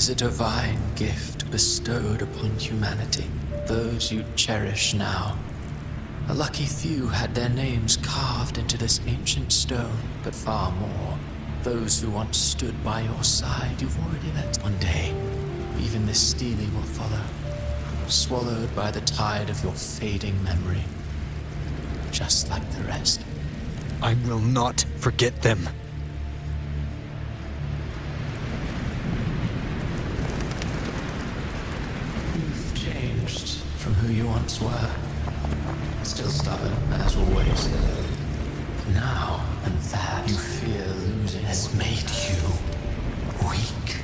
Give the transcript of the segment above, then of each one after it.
is a divine gift bestowed upon humanity. Those you cherish now. A lucky few had their names carved into this ancient stone, but far more, those who once stood by your side, you've already let. One day, even this stele will follow, swallowed by the tide of your fading memory, just like the rest. I will not forget them. You've changed from who you once were. Still stubborn, as always. Now, and that you fear losing has made you weak.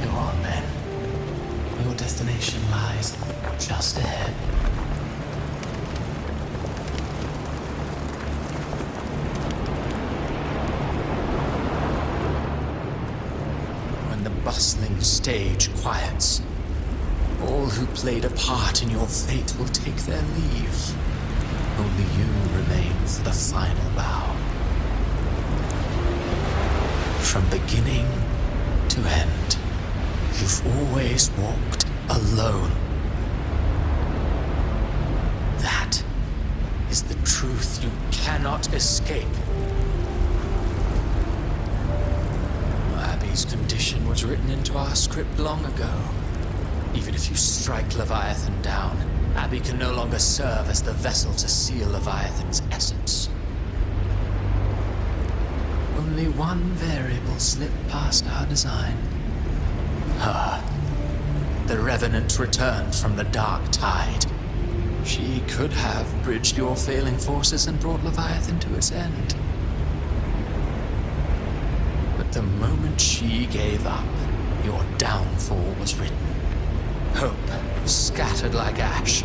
Go on, then. Your destination lies just ahead. Bustling stage quiets. All who played a part in your fate will take their leave. Only you remain for the final bow. From beginning to end, you've always walked alone. That is the truth you cannot escape. Abby's condition was written into our script long ago. Even if you strike Leviathan down, Abby can no longer serve as the vessel to seal Leviathan's essence. Only one variable slipped past our design. Her. The Revenant returned from the dark tide. She could have bridged your failing forces and brought Leviathan to its end. The moment she gave up, your downfall was written. Hope scattered like ash.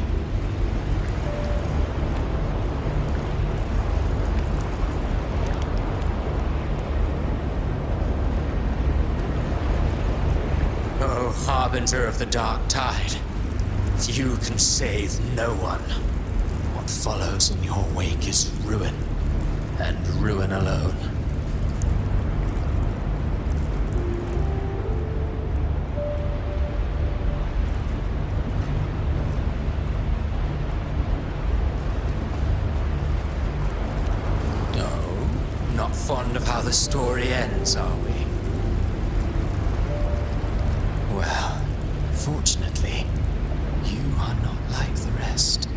Oh, harbinger of the dark tide, you can save no one. What follows in your wake is ruin, and ruin alone. Fond of how the story ends, are we? Well, fortunately, you are not like the rest.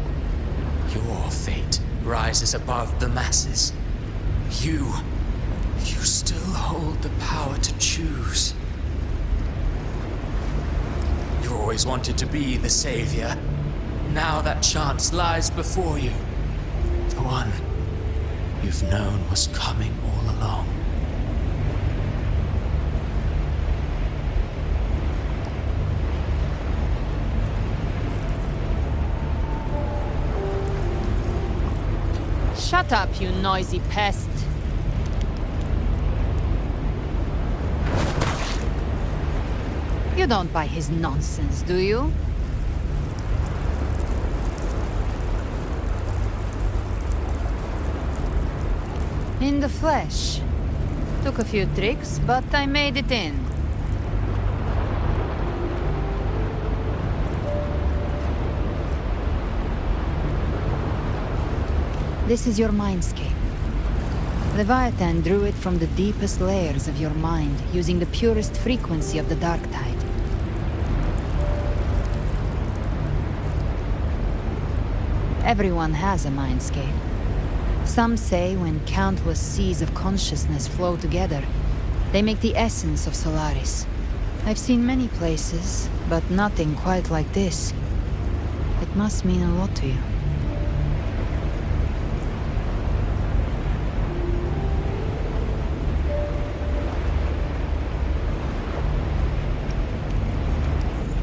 Your fate rises above the masses. You still hold the power to choose. You always wanted to be the savior. Now that chance lies before you. The one you've known was coming all along. Shut up, you noisy pest. You don't buy his nonsense, do you? In the flesh. Took a few tricks, but I made it in. This is your mindscape. Leviathan drew it from the deepest layers of your mind, using the purest frequency of the dark tide. Everyone has a mindscape. Some say when countless seas of consciousness flow together, they make the essence of Solaris. I've seen many places, but nothing quite like this. It must mean a lot to you.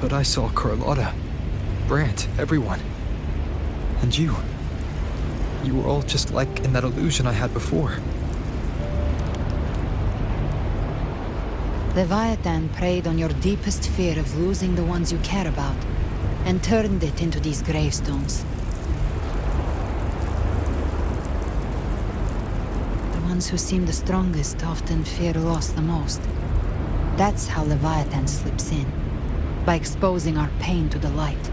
But I saw Carlotta, Brant, everyone. And you. You were all just like in that illusion I had before. Leviathan preyed on your deepest fear of losing the ones you care about, and turned it into these gravestones. ones who seem the strongest often fear loss the most. That's how Leviathan slips in, by exposing our pain to the light.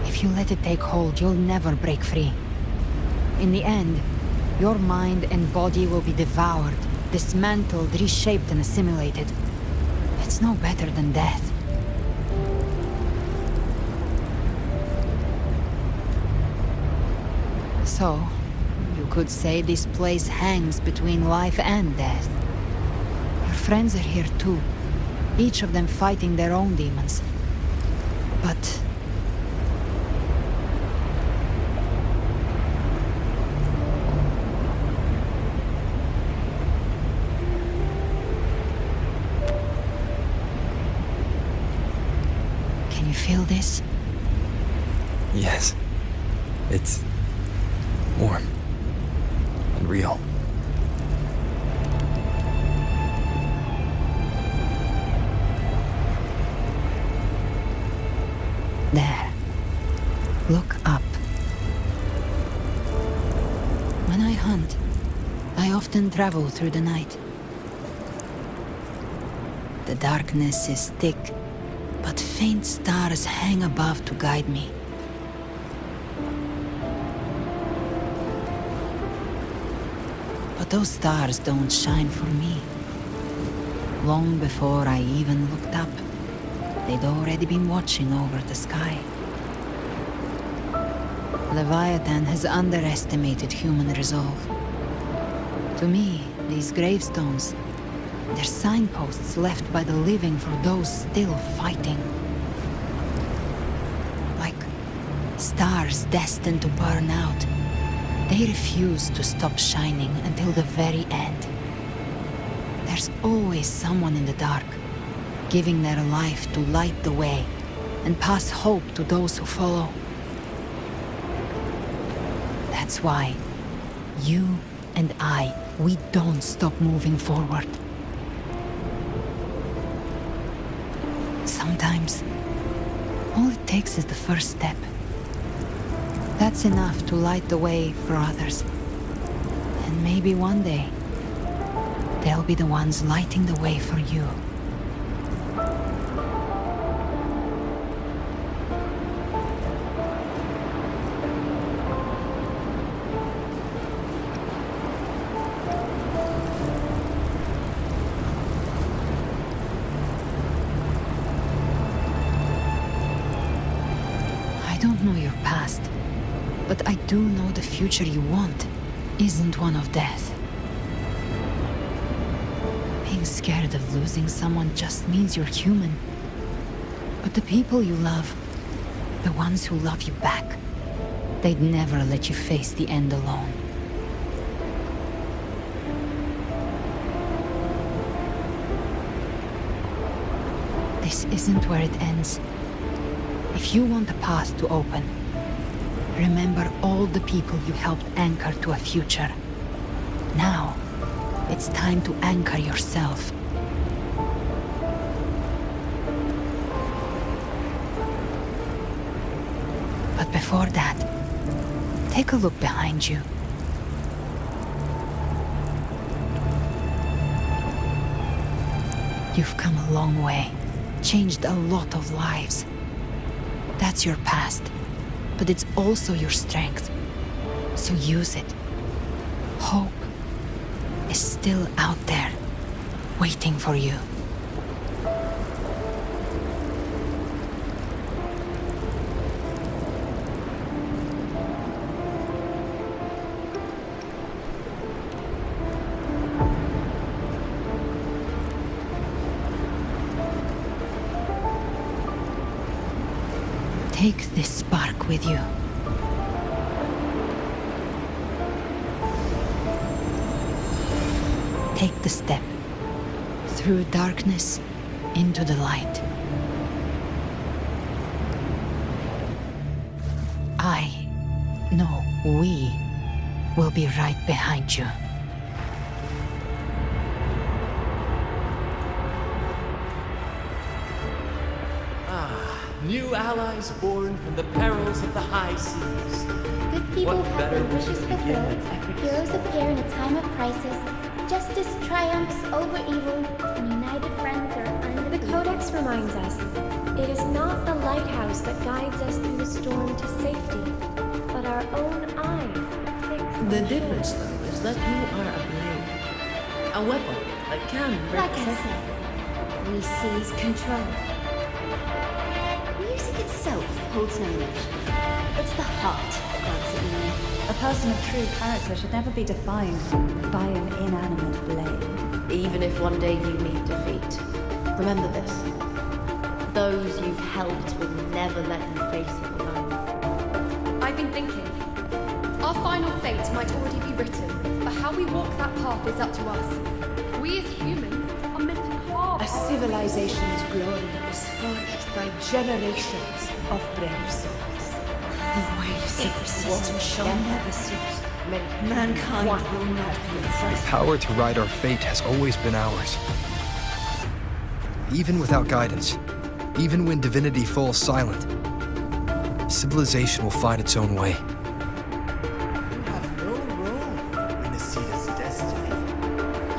If you let it take hold, you'll never break free. In the end, your mind and body will be devoured, dismantled, reshaped, and assimilated. It's no better than death. So, you could say this place hangs between life and death. Your friends are here too, each of them fighting their own demons. But... can you feel this? Yes. It's warm and real. There. Look up. When I hunt, I often travel through the night. The darkness is thick, but faint stars hang above to guide me. But those stars don't shine for me. Long before I even looked up, they'd already been watching over the sky. Leviathan has underestimated human resolve. To me, these gravestones, they're signposts left by the living for those still fighting. Like stars destined to burn out, they refuse to stop shining until the very end. There's always someone in the dark, giving their life to light the way and pass hope to those who follow. That's why you and I, we don't stop moving forward. Sometimes, all it takes is the first step. That's enough to light the way for others. And maybe one day, they'll be the ones lighting the way for you. I don't know your past, but I do know the future you want isn't one of death. Being scared of losing someone just means you're human. But the people you love, the ones who love you back, they'd never let you face the end alone. This isn't where it ends. If you want a path to open, remember all the people you helped anchor to a future. Now, it's time to anchor yourself. But before that, take a look behind you. You've come a long way, changed a lot of lives. That's your past, but it's also your strength. So use it. Hope is still out there, waiting for you. Take this spark with you. Take the step through darkness into the light. I know we will be right behind you. New allies born from the perils of the high seas. Good people have their wishes fulfilled, heroes appear in a time of crisis, justice triumphs over evil, and united friends are undefeated. The Codex reminds us, it is not the lighthouse that guides us through the storm to safety, but our own eyes fixed The on difference, shore. though, is that you are a blade. A weapon that can break Like I said, we seize control. Music itself holds no emotion. It's the heart that grants it meaning. A person of true character should never be defined by an inanimate blade. Even if one day you meet defeat, remember this. Those you've helped will never let you face it alone. I've been thinking. Our final fate might already be written, but how we walk that path is up to us. We as humans are meant to carve A civilization's glory is forged by generations of brave souls. The waves of resistance shall never cease. Mankind will not be The oppressed. power to ride our fate has always been ours. Even without guidance, even when divinity falls silent, civilization will find its own way. You have no role in Asida's destiny.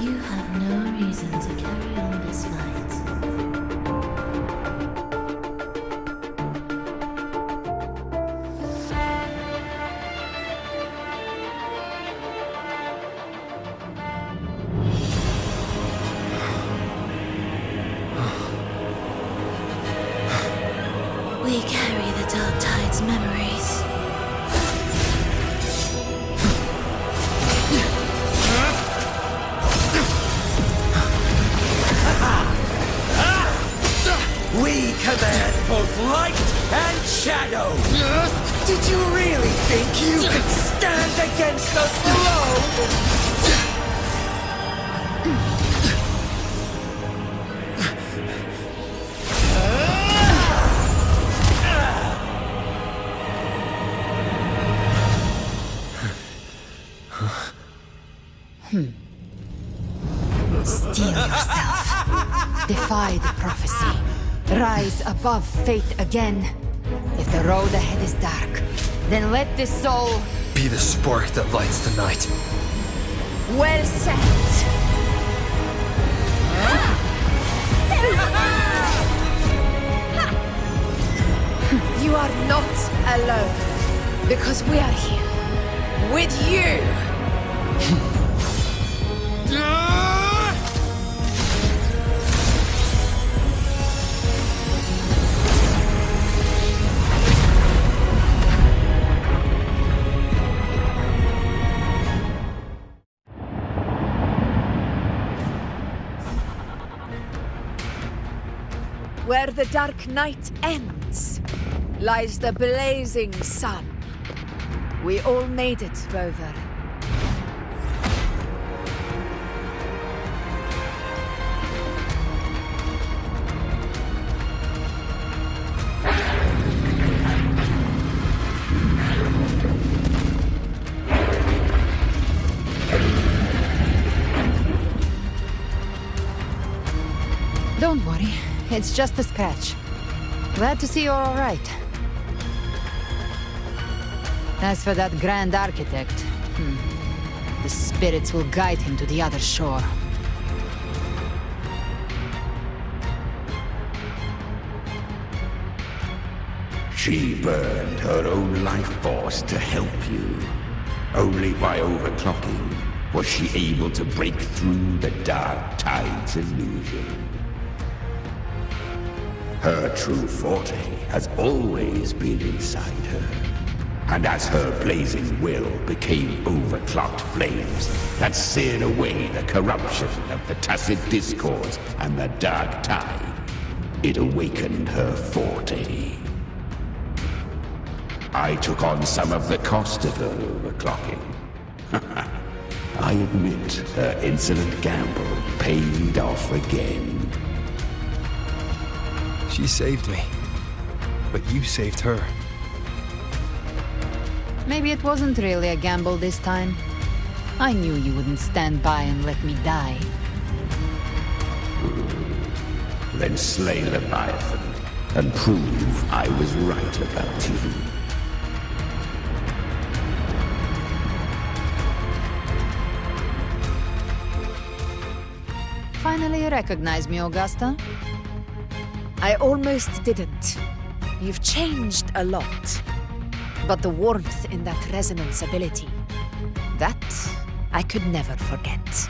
You have no reason to carry on this fight. We carry the Dark Tide's memories. We command both light and shadow. Did you really think you could stand against us alone? Steel yourself. Defy the prophecy. Rise above fate again. If the road ahead is dark, then let this soul... Be the spark that lights the night. Well said. You are not alone, because we are here with you. Where the dark night ends lies the blazing sun. We all made it, Rover. Don't worry. It's just a scratch. Glad to see you're all right. As for that Grand Architect, the spirits will guide him to the other shore. She burned her own life force to help you. Only by overclocking was she able to break through the Dark Tide's illusion. Her true forte has always been inside her. And as her blazing will became overclocked flames that seared away the corruption of the Tacit Discords and the Dark Tide, it awakened her forte. I took on some of the cost of her overclocking. I admit her insolent gamble paid off again. She saved me, but you saved her. Maybe it wasn't really a gamble this time. I knew you wouldn't stand by and let me die. Then slay Leviathan and prove I was right about you. finally recognize me, Augusta? I almost didn't. You've changed a lot. But the warmth in that resonance ability, that I could never forget.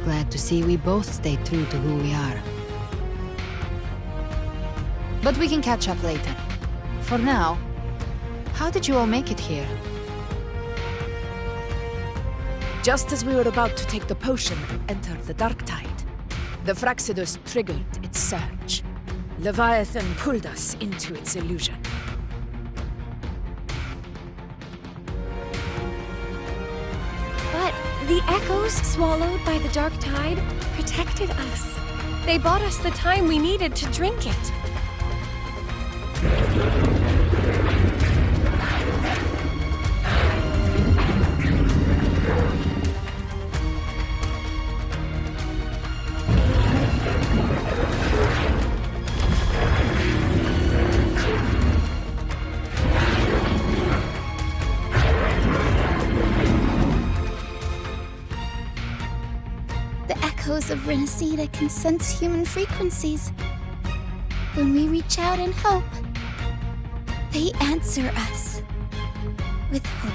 Glad to see we both stayed true to who we are. But we can catch up later. For now, how did you all make it here? Just as we were about to take the potion and enter the dark tide, the Fraxidus triggered its surge. Leviathan pulled us into its illusion. But the echoes swallowed by the dark tide protected us. They bought us the time we needed to drink it. Of Renacida can sense human frequencies. When we reach out in hope, they answer us with hope.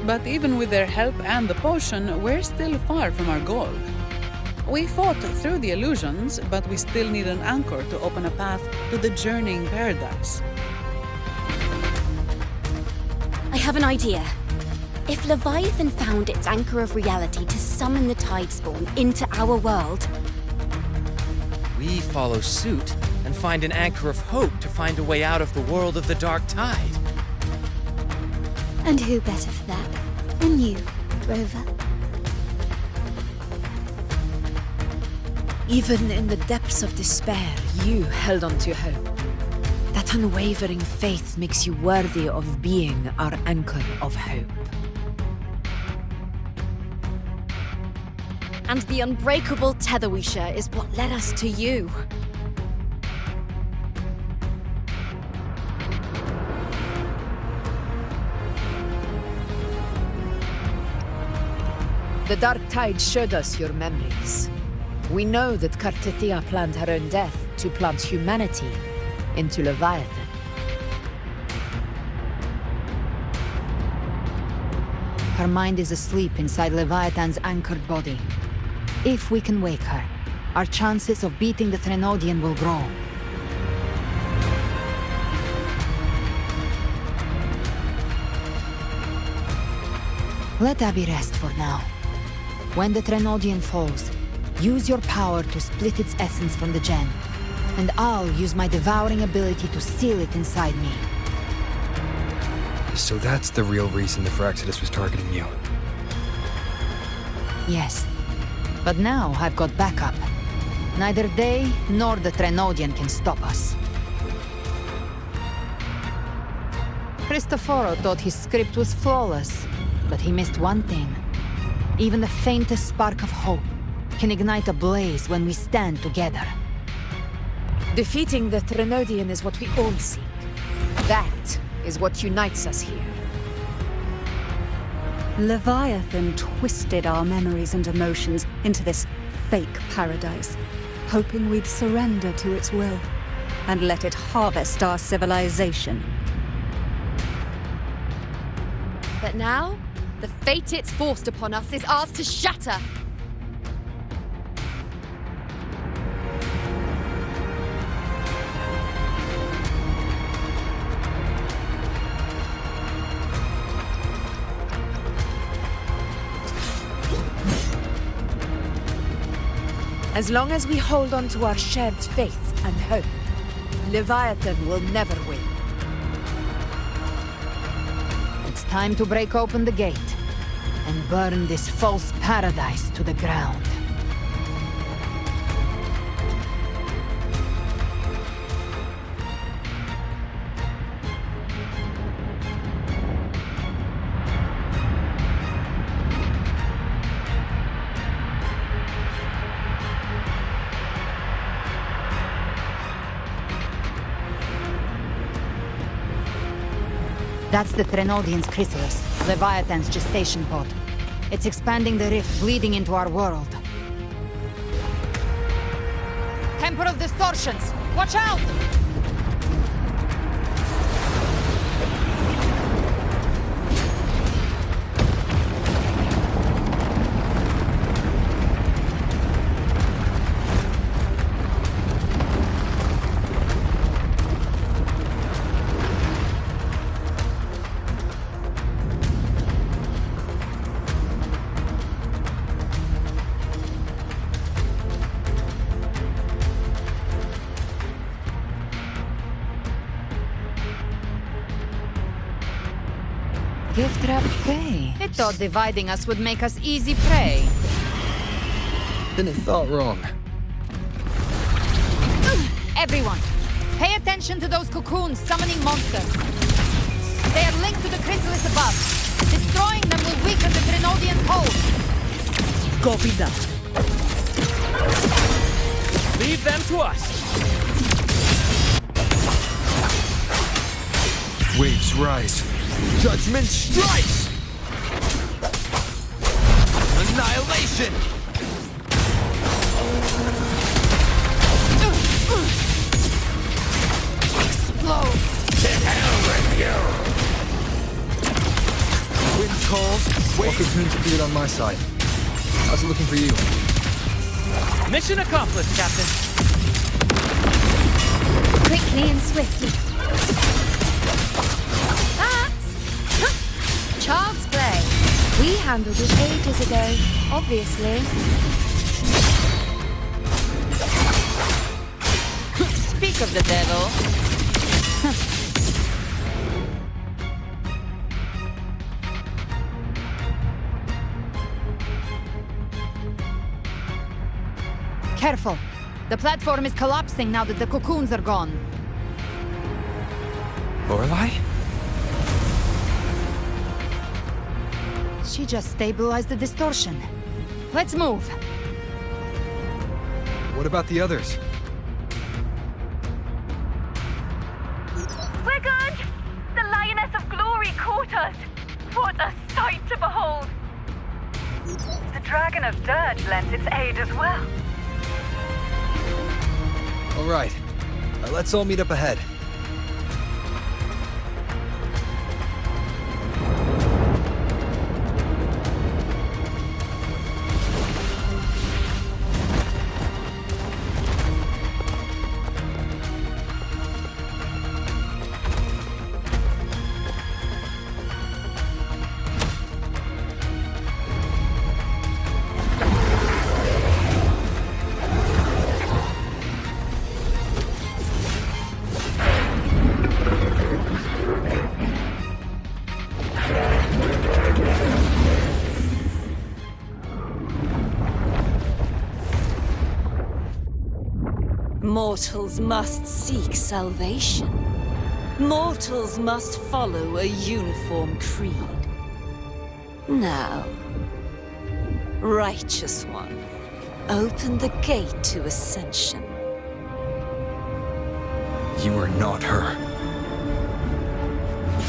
But even with their help and the potion, we're still far from our goal. We fought through the illusions, but we still need an anchor to open a path to the journeying paradise. I have an idea. If Leviathan found its anchor of reality to summon the Tidespawn into our world, we follow suit and find an anchor of hope to find a way out of the world of the dark tide. And who better for that than you, Rover? Even in the depths of despair, you held on to hope. That unwavering faith makes you worthy of being our anchor of hope. and the unbreakable tether we share is what led us to you. The dark tide showed us your memories. We know that Kartithia planned her own death to plant humanity into Leviathan. Her mind is asleep inside Leviathan's anchored body. If we can wake her, our chances of beating the Threnodian will grow. Let Abby rest for now. When the Threnodian falls, use your power to split its essence from the gem, and I'll use my devouring ability to seal it inside me. So that's the real reason the Fraxidus was targeting you. Yes. But now I've got backup. Neither they nor the Threnodian can stop us. Cristoforo thought his script was flawless, but he missed one thing. Even the faintest spark of hope can ignite a blaze when we stand together. Defeating the Threnodian is what we all seek. That is what unites us here. Leviathan twisted our memories and emotions into this fake paradise, hoping we'd surrender to its will and let it harvest our civilization. But now, the fate it's forced upon us is ours to shatter. As long as we hold on to our shared faith and hope, Leviathan will never win. It's time to break open the gate and burn this false paradise to the ground. That's the Threnodian's chrysalis. Leviathan's gestation pod. It's expanding the rift, bleeding into our world. Temporal distortions! Watch out! Gift wrapped prey. I thought dividing us would make us easy prey. Then it thought wrong. Everyone, pay attention to those cocoons summoning monsters. They are linked to the chrysalis above. Destroying them will weaken the Grenodian's hold. Copy that. Leave them to us. Waves rise. Judgment strikes! Annihilation! Explode! To hell with you! Wind calls, more cocoons appeared on my side. How's it looking for you? Mission accomplished, Captain. Quickly and swiftly. Child's play. We handled it ages ago, obviously. Speak of the devil. Careful. The platform is collapsing now that the cocoons are gone. Lorelei? She just stabilized the distortion. Let's move. What about the others? We're good! The Lioness of Glory caught us! What a sight to behold! The Dragon of Dirge lent its aid as well. All right. Let's all meet up ahead. Mortals must seek salvation. Mortals must follow a uniform creed. Now, Righteous One, open the gate to ascension. You are not her.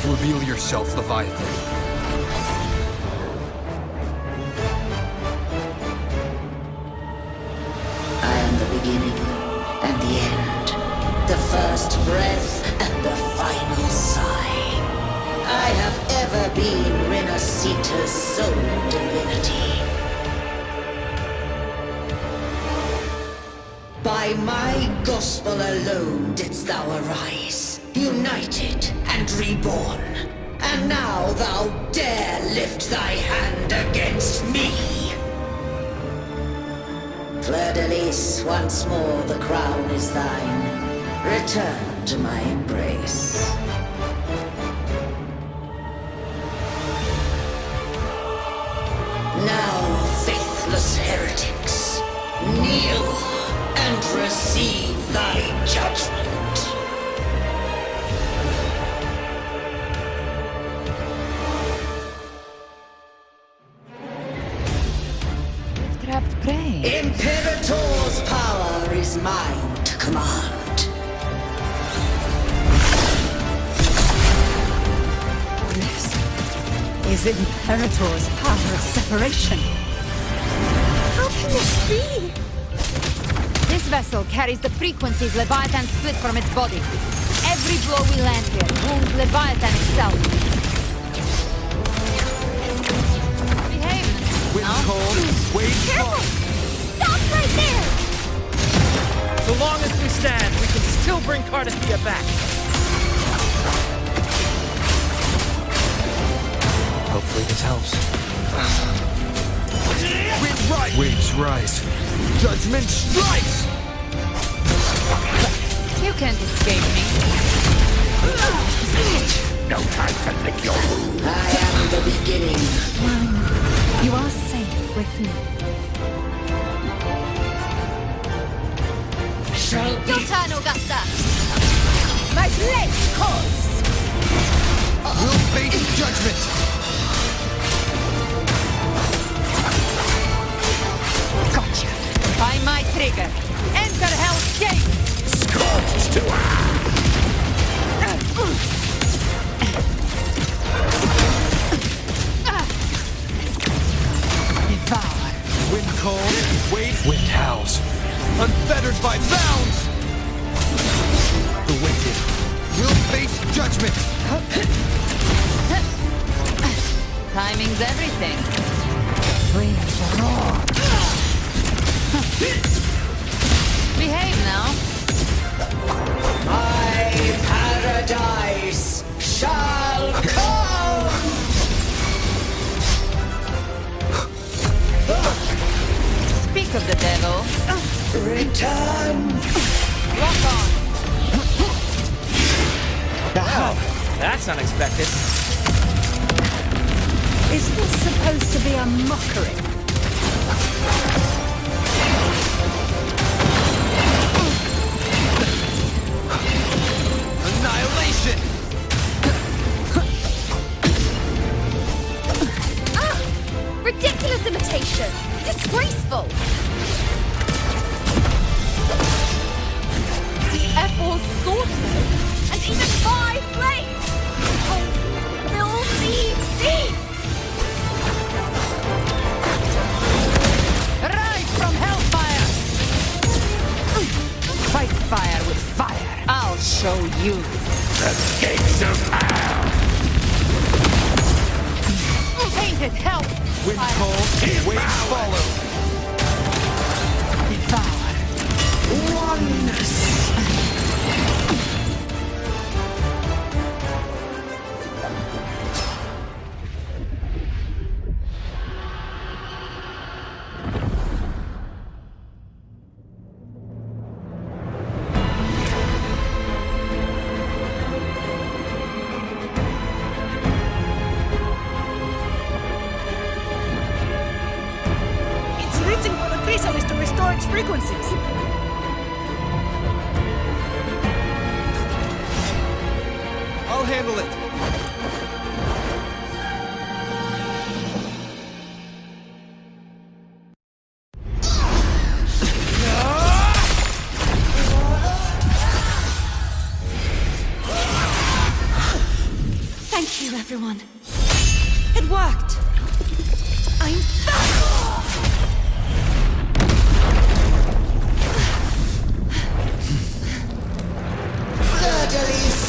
Reveal yourself, Leviathan. I am the beginning and the end, the first breath and the final sigh. I have ever been Renacita's sole divinity. By my gospel alone didst thou arise, united and reborn. And now thou dare lift thy hand against me! Fleur-de-Lis, once more the crown is thine. Return to my embrace. Now, faithless heretics, kneel and receive thy judgment. Trapped prey. Imperator's power is mine to command. This is These Imperators' power of separation. How can this be? This vessel carries the frequencies Leviathan split from its body. Every blow we land here wounds Leviathan itself. Behave. Wind cold, waves Careful! Stop right there! So long as we stand, we can still bring Cardathia back. Hopefully this helps. Wind right! Waves rise. Judgment strikes! You can't escape me. No time to lick your wound. I am the beginning. You are safe with me. Your turn, Augusta! My blade calls! We'll face judgment! Gotcha! By my trigger! Enter Hell's Gate! Scorched to Devour! Wind cold, waves Wind howls. unfettered by bounds! The wicked will face judgment! Timing's everything. Flames roar. Behave now. My paradise shall come! Speak of the devil. Return! Rock on. Wow, that's unexpected. Is this supposed to be a mockery? Annihilation! Ridiculous imitation! Disgraceful! F4 swordman! And even 5 blades! Oh, filthy thief! Rise from hellfire! Fight fire with fire. I'll show you. the gates of hell. Painted hell! Wind cold, waves follow. Devour. Oneness! to restore its frequencies. I'll handle it. Thank you, everyone. It worked. I'm back! Fleur-de-lis,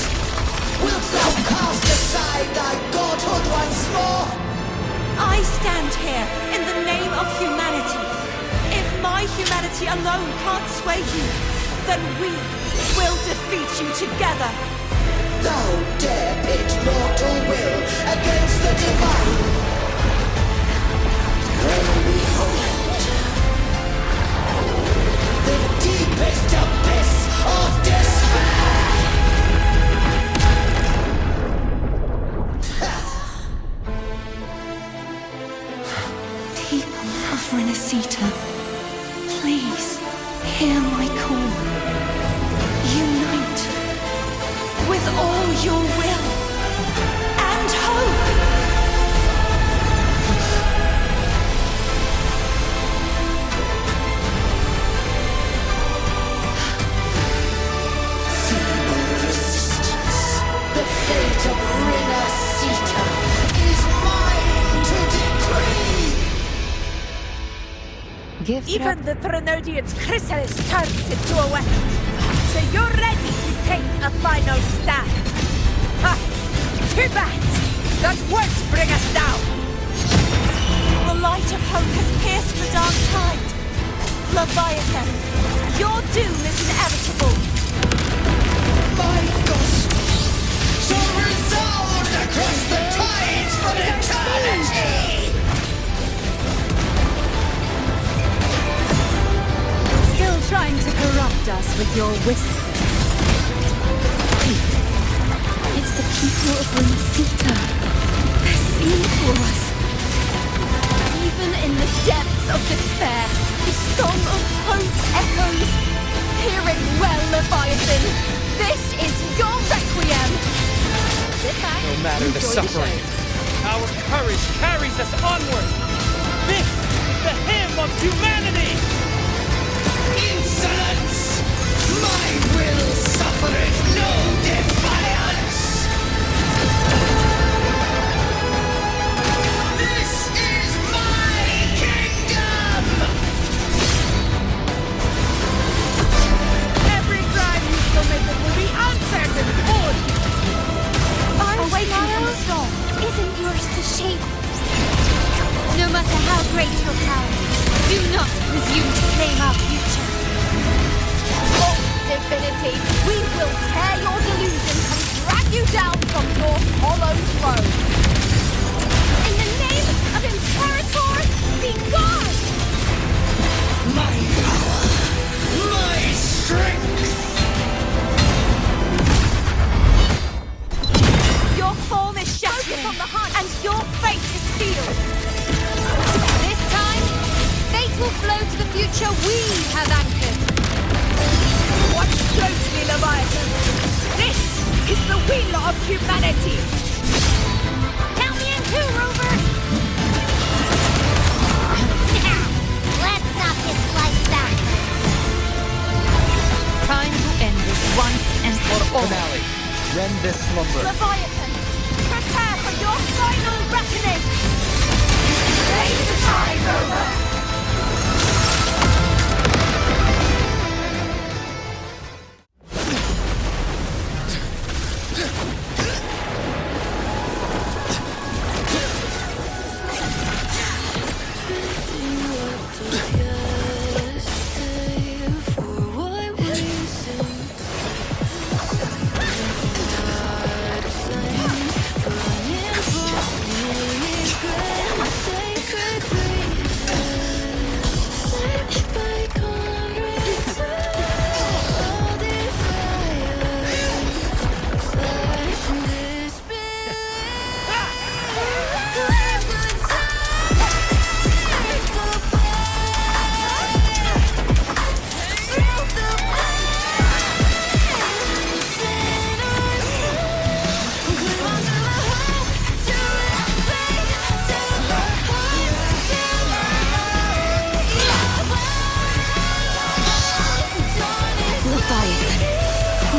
wilt thou cast aside thy godhood once more? I stand here in the name of humanity. If my humanity alone can't sway you, then we will defeat you together. Thou dare pit mortal will against the divine. When behold the deepest abyss of despair. People of Renacita, please hear my call. Unite with all your will and hope. Feeble resistance. The fate of Renacita is mine. Gift Even the Trinodian's chrysalis turns into a weapon. So you're ready to take a final stand. Ha! Too bad! That won't bring us down! The light of hope has pierced the dark tide. Leviathan, your doom is inevitable. My ghost shall resound across the tides from eternity! Still trying to corrupt us with your whispers. It's the people of Renacita. They're seeing through us. Even in the depths of despair, the song of hope echoes. Hear it well, Leviathan. This is your requiem. Sit back. No matter the suffering, our courage carries us onward. This is the hymn of humanity. Insolence! My will suffereth no defiance! This is my kingdom! Every crime you committed will be answered in full! Awaken from the storm isn't yours to shape. No matter how great your power, do not presume to claim our future. Oh, divinity, we will tear your delusions and drag you down from your hollow throne. In the name of Imperator, be gone! My power! My strength! Your form is shattered on the hunt, and your fate is sealed. This time, fate will flow to the future we have anchored. Watch closely, Leviathan! This is the will of humanity! Count me in too, Rover! Let's knock his life back! Time to end this once and for all. Finale. Rend this slumber. Leviathan, prepare for your final reckoning! Take the time over!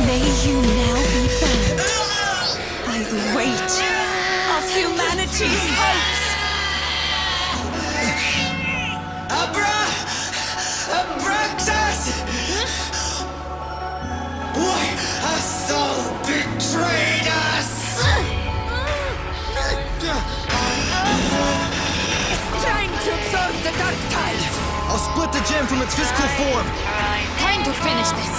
May you now be bound by the weight of humanity's hopes. Abraxas! Why hast thou betrayed us? It's time to absorb the dark tide! I'll split the gem from its physical form. Time to finish this!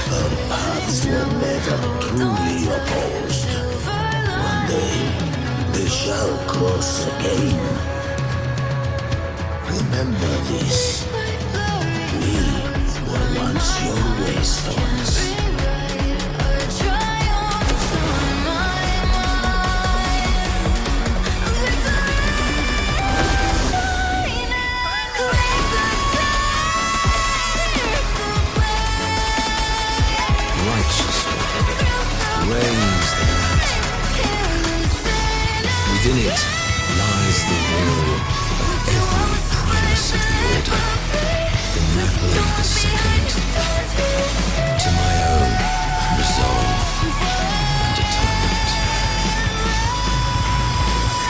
Our paths were never truly opposed. One day, they shall cross again. Remember this. We for once your wastelands. Righteous one, raise the lantern. Within it lies the will of every primus of the Order, from Napoli II to my own resolve and atonement.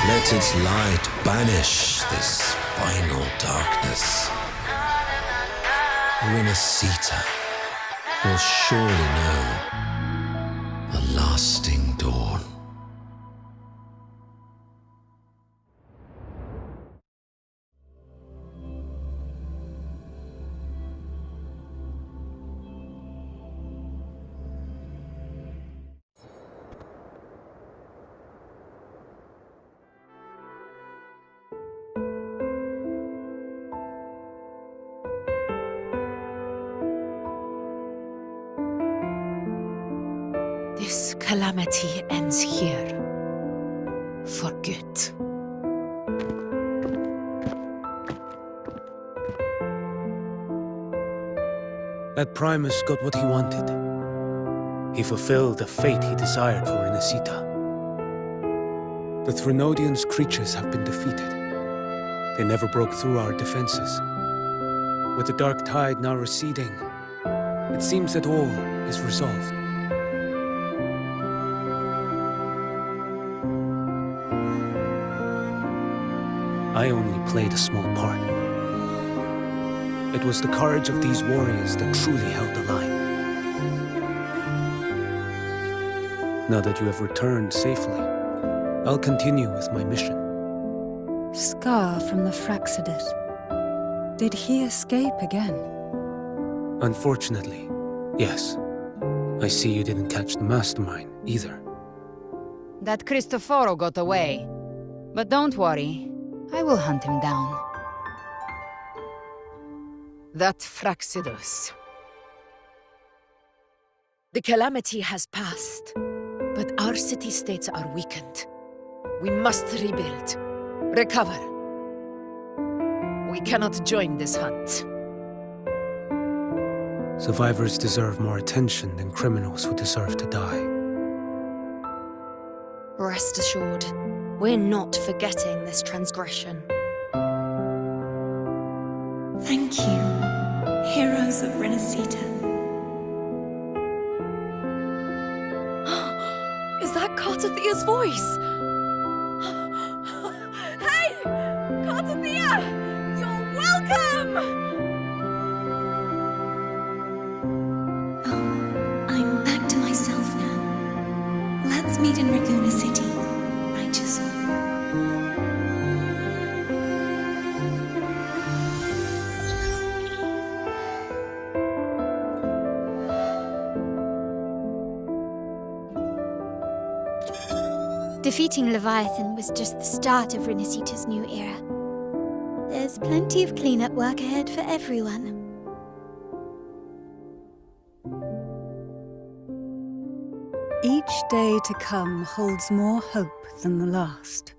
Let its light banish this final darkness. Renacita will surely know a lasting dawn. This calamity ends here. For good. That Primus got what he wanted. He fulfilled the fate he desired for Renacita. The Threnodians' creatures have been defeated. They never broke through our defenses. With the dark tide now receding, it seems that all is resolved. I only played a small part. It was the courage of these warriors that truly held the line. Now that you have returned safely, I'll continue with my mission. Scar from the Fraxidus. Did he escape again? Unfortunately, yes. I see you didn't catch the mastermind either. That Cristoforo got away. But don't worry, I will hunt him down. That Fraxidus. The calamity has passed, but our city-states are weakened. We must rebuild, recover. We cannot join this hunt. Survivors deserve more attention than criminals who deserve to die. Rest assured, we're not forgetting this transgression. Thank you, heroes of Renacita. Is that Cartathea's voice? Hey! Cartathea! You're welcome! I'm back to myself now. Let's meet in Ragusa City, righteous one. Defeating Leviathan was just the start of Renacita's new era. There's plenty of cleanup work ahead for everyone. Each day to come holds more hope than the last.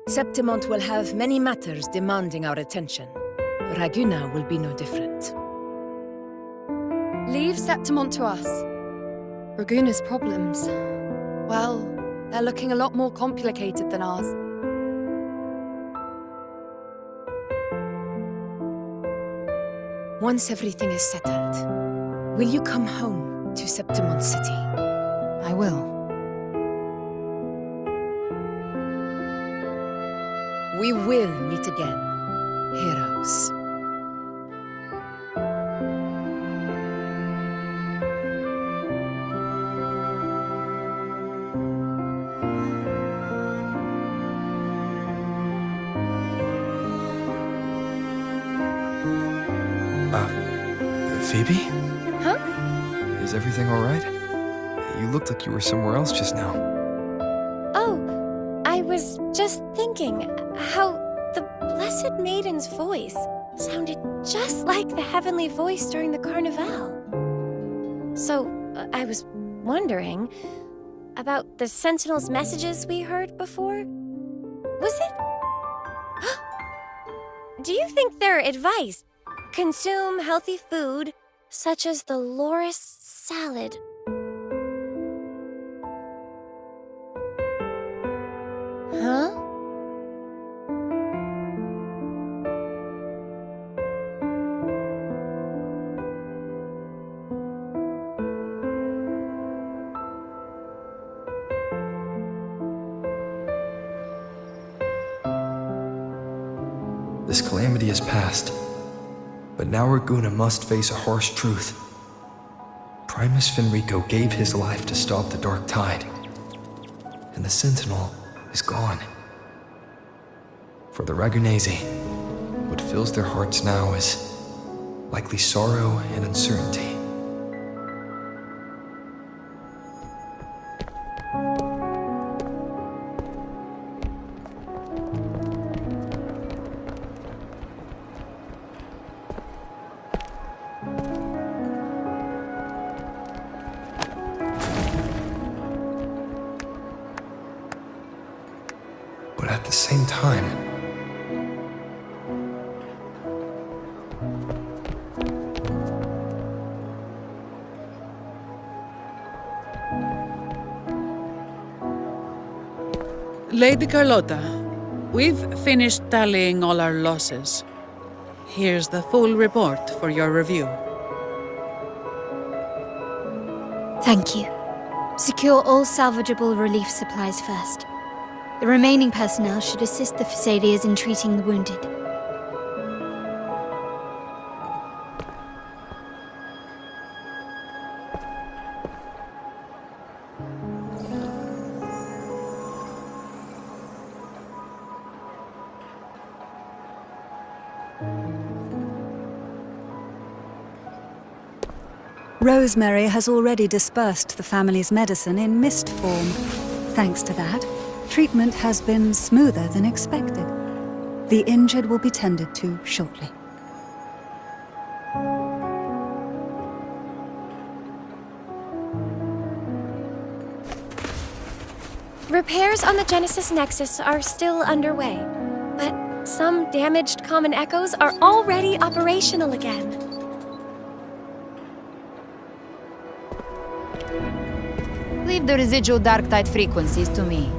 Septimont will have many matters demanding our attention. Ragusa will be no different. Leave Septimont to us. Ragusa's problems, well, they're looking a lot more complicated than ours. Once everything is settled, will you come home to Septimont City? I will. We will meet again, heroes. Phoebe? Huh? Is everything all right? You looked like you were somewhere else just now. Oh, I was just thinking how The Blessed Maiden's voice sounded just like the heavenly voice during the Carnival. So, I was wondering about the Sentinel's messages we heard before. Was it? Do you think their advice, consume healthy food, such as the loris salad? Huh? This calamity is past, but now Raguna must face a harsh truth. Primus Finrico gave his life to stop the Dark Tide, and the Sentinel is gone. For the Ragunesi, what fills their hearts now is likely sorrow and uncertainty. But at the same time, Lady Carlotta, we've finished tallying all our losses. Here's the full report for your review. Thank you. Secure all salvageable relief supplies first. The remaining personnel should assist the Phasaelias in treating the wounded. Rosemary has already dispersed the family's medicine in mist form. Thanks to that, treatment has been smoother than expected. The injured will be tended to shortly. Repairs on the Genesis Nexus are still underway, but some damaged common echoes are already operational again. Leave the residual dark tide frequencies to me.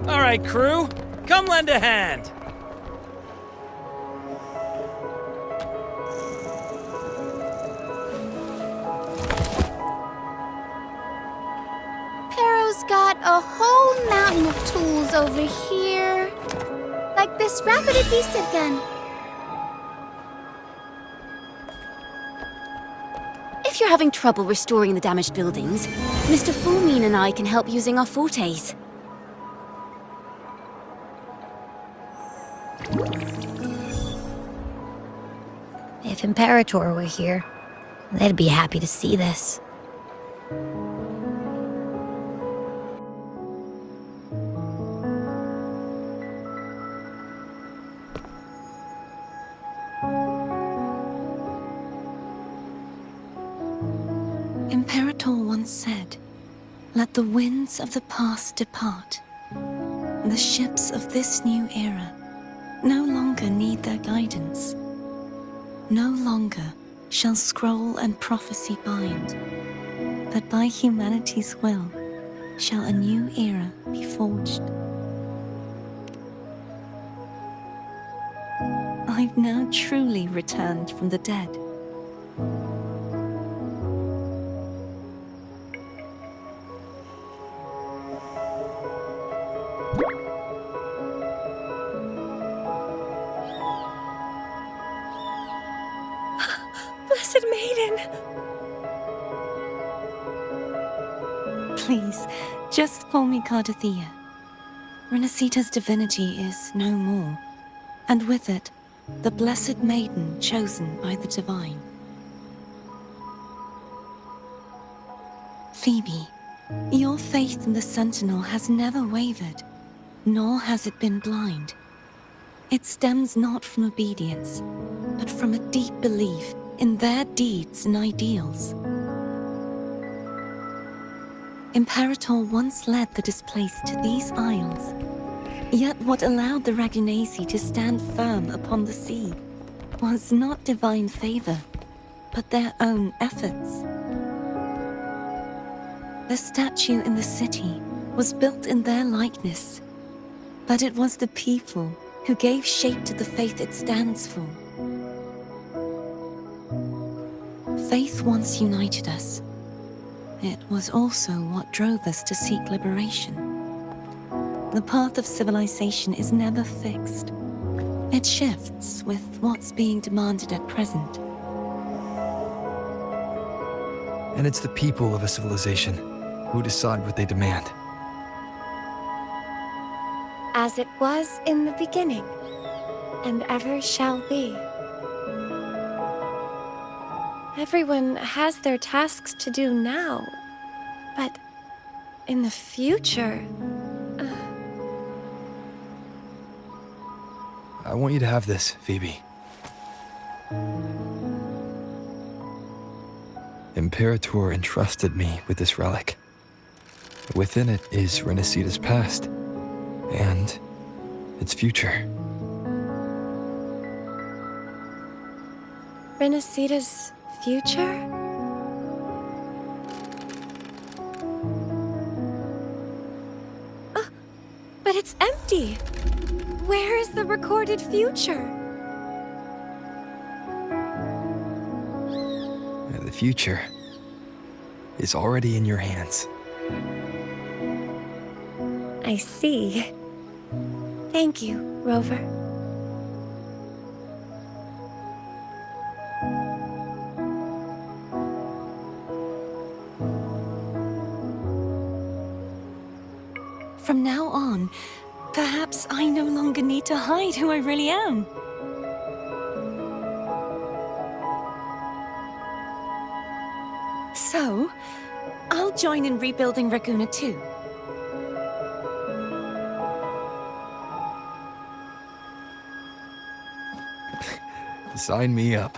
All right, crew, come lend a hand. Pero's got a whole mountain of tools over here. Like this rapid adhesive gun. If you're having trouble restoring the damaged buildings, Mr. Fulmine and I can help using our fortes. If Imperator were here, they'd be happy to see this. Imperator once said, "Let the winds of the past depart. The ships of this new era no longer need their guidance. No longer shall scroll and prophecy bind, but by humanity's will shall a new era be forged." I've now truly returned from the dead. Blessed Maiden! Please, just call me Cardathea. Renacita's divinity is no more, and with it, the Blessed Maiden chosen by the Divine. Phoebe, your faith in the Sentinel has never wavered, nor has it been blind. It stems not from obedience, but from a deep belief in their deeds and ideals. Imperator once led the displaced to these isles, yet what allowed the Ragunasi to stand firm upon the sea was not divine favor, but their own efforts. The statue in the city was built in their likeness, but it was the people who gave shape to the faith it stands for. Faith once united us. It was also what drove us to seek liberation. The path of civilization is never fixed. It shifts with what's being demanded at present. And it's the people of a civilization who decide what they demand. As it was in the beginning, and ever shall be. Everyone has their tasks to do now, but in the future... I want you to have this, Phoebe. Imperator entrusted me with this relic. Within it is Renacita's past, and its future. Renacita's future? But it's empty! Where is the recorded future? The future is already in your hands. I see. Thank you, Rover. From now on, perhaps I no longer need to hide who I really am. So, I'll join in rebuilding Raguna too. Sign me up.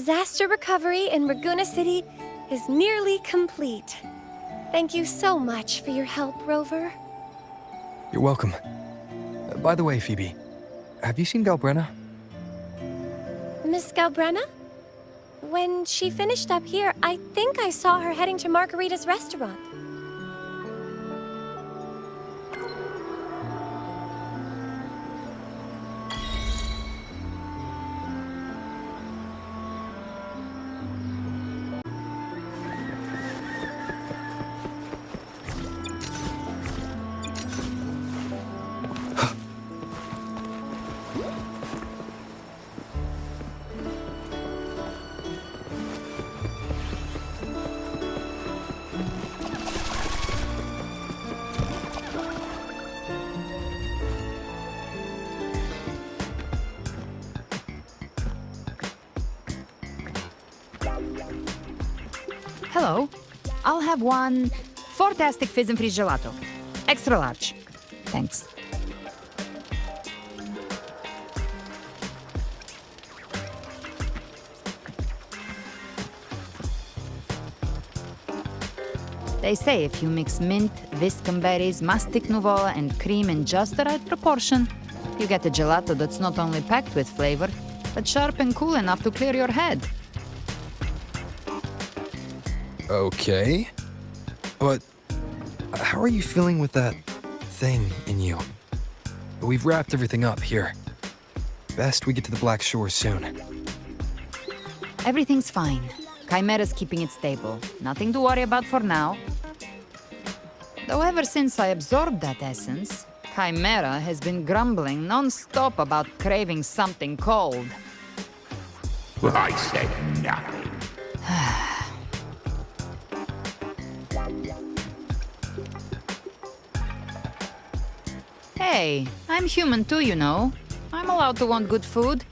disaster recovery in Raguna City is nearly complete. Thank you so much for your help, Rover. You're welcome. By the way, Phoebe, have you seen Galbrena? Miss Galbrena? When she finished up here, I think I saw her heading to Margarita's restaurant. Hello. I'll have one fantastic fizz and freeze gelato. Extra large. Thanks. They say if you mix mint, viscum berries, mastic nuvola, and cream in just the right proportion, you get a gelato that's not only packed with flavor, but sharp and cool enough to clear your head. Okay. But how are you feeling with that thing in you? We've wrapped everything up here. Best we get to the Black Shore soon. Everything's fine. Chimera's keeping it stable. Nothing to worry about for now. Though ever since I absorbed that essence, Chimera has been grumbling non-stop about craving something cold. Well, I said nothing. Hey, I'm human too, you know. I'm allowed to want good food.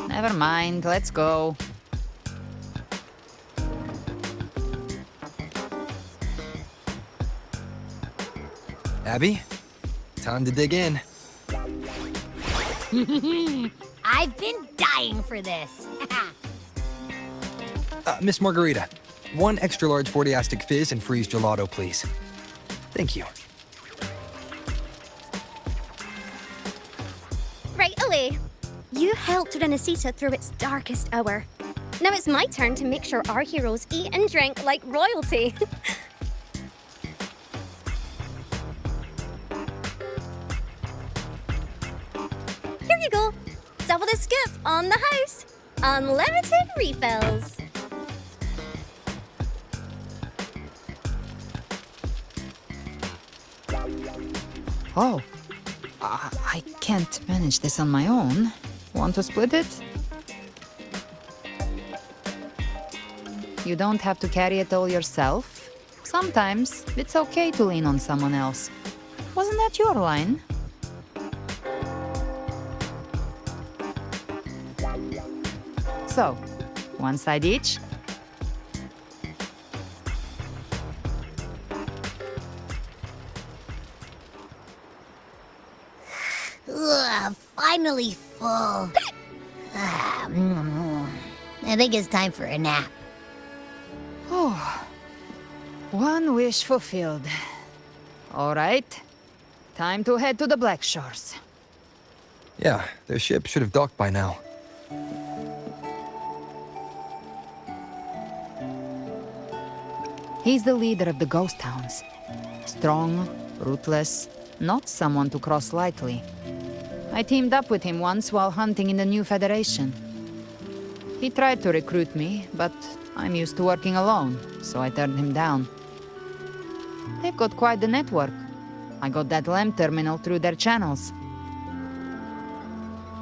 Never mind, let's go. Abby, time to dig in. I've been dying for this. Miss Margarita, one extra large 40-astic fizz and freeze gelato, please. Thank you. Right away. You helped Renesita through its darkest hour. Now it's my turn to make sure our heroes eat and drink like royalty. Here you go. Double the scoop on the house. Unlimited refills. Oh, I can't manage this on my own. Want to split it? You don't have to carry it all yourself. Sometimes it's okay to lean on someone else. Wasn't that your line? So, one side each. Ugh, finally full. I think it's time for a nap. Oh, one wish fulfilled. All right, time to head to the Black Shores. Yeah, their ship should have docked by now. He's the leader of the ghost towns. Strong, ruthless, not someone to cross lightly. I teamed up with him once while hunting in the new Federation. He tried to recruit me, but I'm used to working alone, so I turned him down. They've got quite the network. I got that LEM terminal through their channels.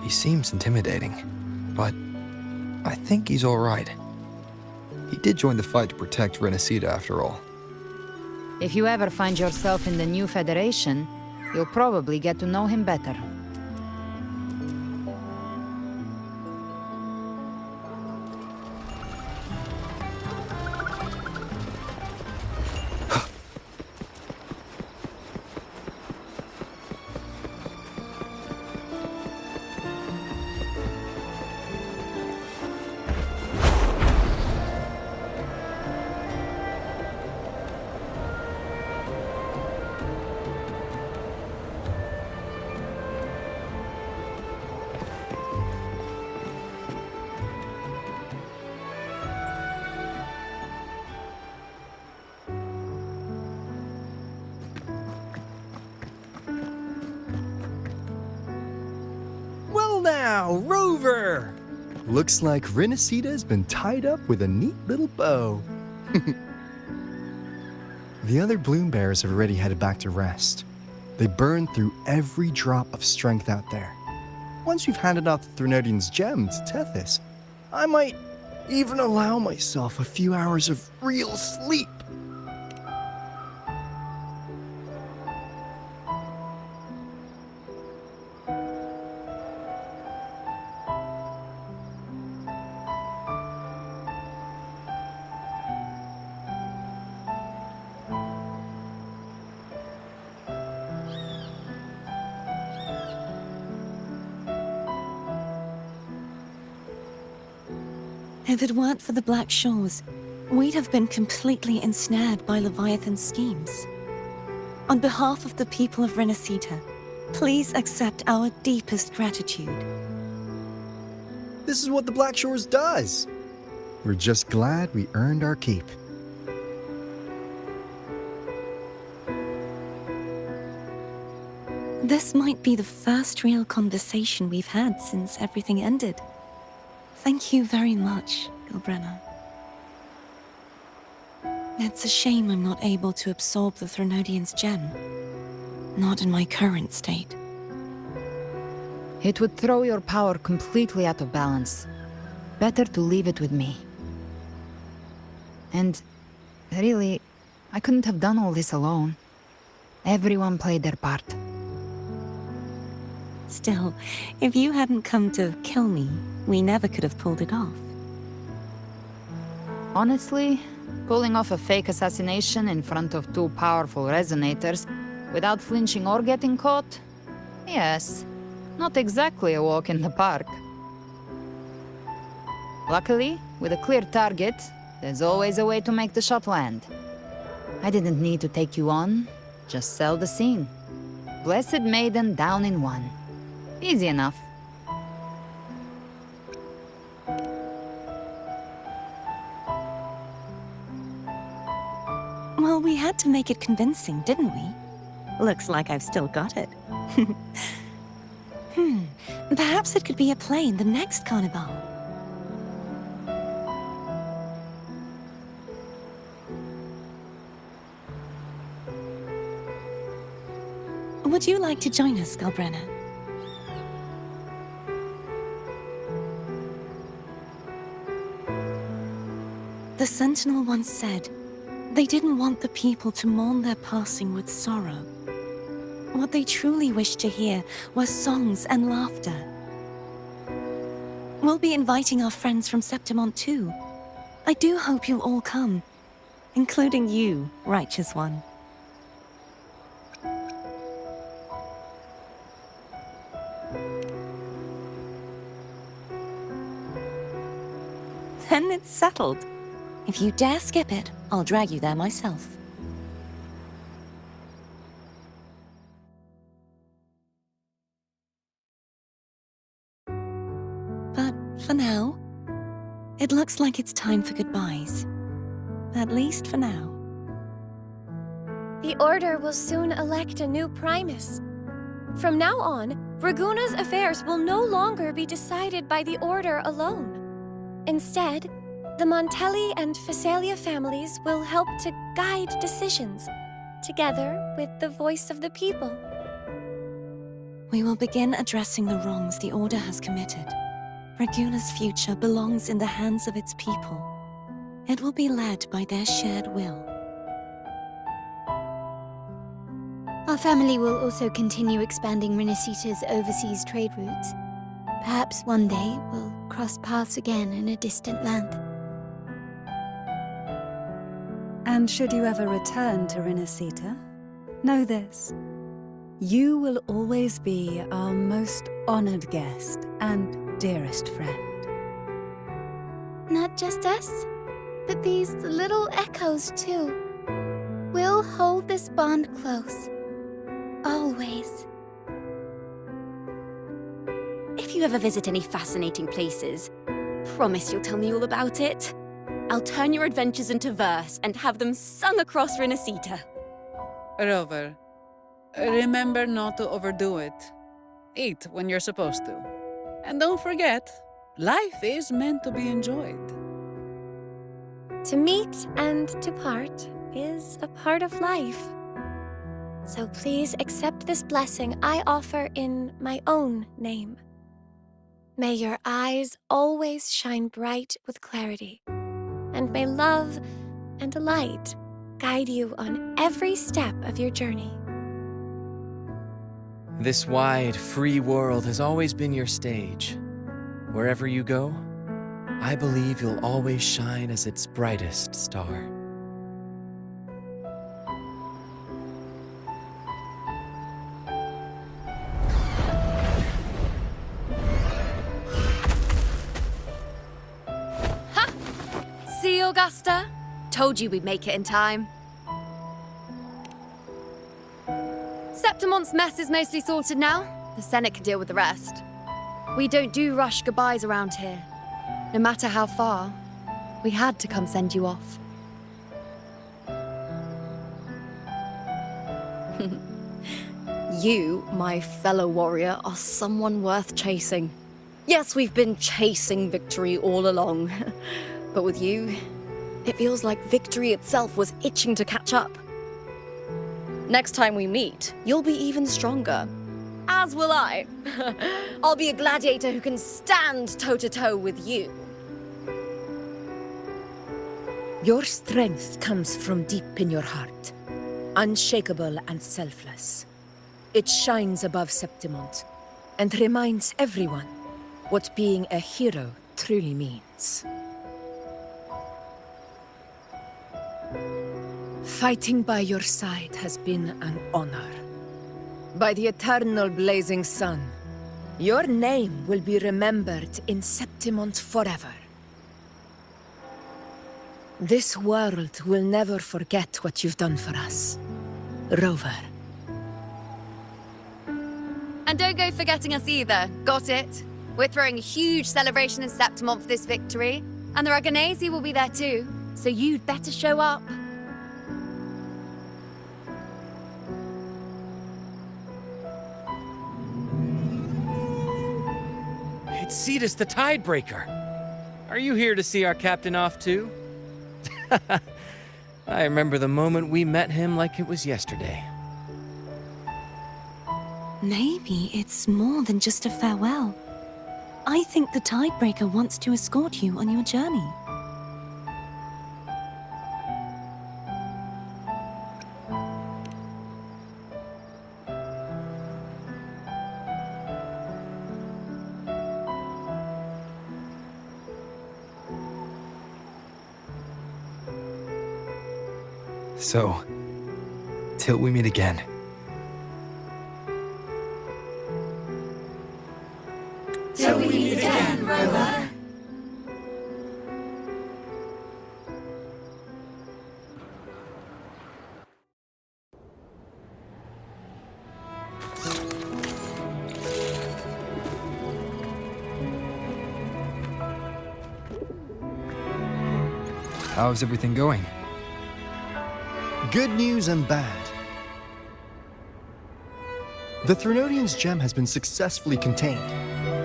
He seems intimidating, but I think he's all right. He did join the fight to protect Renesita after all. If you ever find yourself in the new Federation, you'll probably get to know him better. now, Rover! Looks like Renacita's been tied up with a neat little bow. The other bloom bearers have already headed back to rest. They burned through every drop of strength out there. Once we've handed out the Threnodian's gem to Tethys, I might even allow myself a few hours of real sleep. If it weren't for the Black Shores, we'd have been completely ensnared by Leviathan's schemes. On behalf of the people of Renacita, please accept our deepest gratitude. This is what the Black Shores does. We're just glad we earned our keep. This might be the first real conversation we've had since everything ended. Thank you very much, Galbrena. It's a shame I'm not able to absorb the Threnodian's gem. Not in my current state. It would throw your power completely out of balance. Better to leave it with me. And really, I couldn't have done all this alone. Everyone played their part. Still, if you hadn't come to kill me, we never could have pulled it off. Honestly, pulling off a fake assassination in front of two powerful resonators without flinching or getting caught? Yes, not exactly a walk in the park. Luckily, with a clear target, there's always a way to make the shot land. I didn't need to take you on, just sell the scene. Blessed Maiden down in one. Easy enough. Well, we had to make it convincing, didn't we? Looks like I've still got it. Perhaps it could be a play in the next carnival. Would you like to join us, Galbrena? The Sentinel once said, they didn't want the people to mourn their passing with sorrow. What they truly wished to hear were songs and laughter. We'll be inviting our friends from Septimont too. I do hope you'll all come, including you, Righteous One. Then it's settled. If you dare skip it, I'll drag you there myself. But for now, it looks like it's time for goodbyes. At least for now. The Order will soon elect a new Primus. From now on, Raguna's affairs will no longer be decided by the Order alone. Instead, the Montelli and Phasalia families will help to guide decisions, together with the voice of the people. We will begin addressing the wrongs the Order has committed. Raguna's future belongs in the hands of its people. It will be led by their shared will. Our family will also continue expanding Renacita's overseas trade routes. Perhaps one day we'll cross paths again in a distant land. And should you ever return to Renacita, know this. You will always be our most honored guest and dearest friend. Not just us, but these little echoes too. We'll hold this bond close. Always. If you ever visit any fascinating places, promise you'll tell me all about it. I'll turn your adventures into verse and have them sung across Renacita. Rover, remember not to overdo it. Eat when you're supposed to. And don't forget, life is meant to be enjoyed. To meet and to part is a part of life. So please accept this blessing I offer in my own name. May your eyes always shine bright with clarity, and may love and light guide you on every step of your journey. This wide, free world has always been your stage. Wherever you go, I believe you'll always shine as its brightest star. See, Augusta? Told you we'd make it in time. Septimon's mess is mostly sorted now. The Senate can deal with the rest. We don't do rush goodbyes around here. No matter how far, we had to come send you off. You, my fellow warrior, are someone worth chasing. Yes, we've been chasing victory all along. But with you, it feels like victory itself was itching to catch up. Next time we meet, you'll be even stronger. As will I. I'll be a gladiator who can stand toe-to-toe with you. Your strength comes from deep in your heart, unshakable and selfless. It shines above Septimont and reminds everyone what being a hero truly means. Fighting by your side has been an honor. By the eternal blazing sun, your name will be remembered in Septimont forever. This world will never forget what you've done for us, Rover. And don't go forgetting us either, got it? We're throwing a huge celebration in Septimont for this victory, and the Raganesi will be there too, so you'd better show up. It's Cetus the Tidebreaker. Are you here to see our captain off too? I remember the moment we met him like it was yesterday. Maybe it's more than just a farewell. I think the Tidebreaker wants to escort you on your journey. So, till we meet again. Till we meet again, Rover. How's everything going? Good news and bad. The Threnodian's gem has been successfully contained.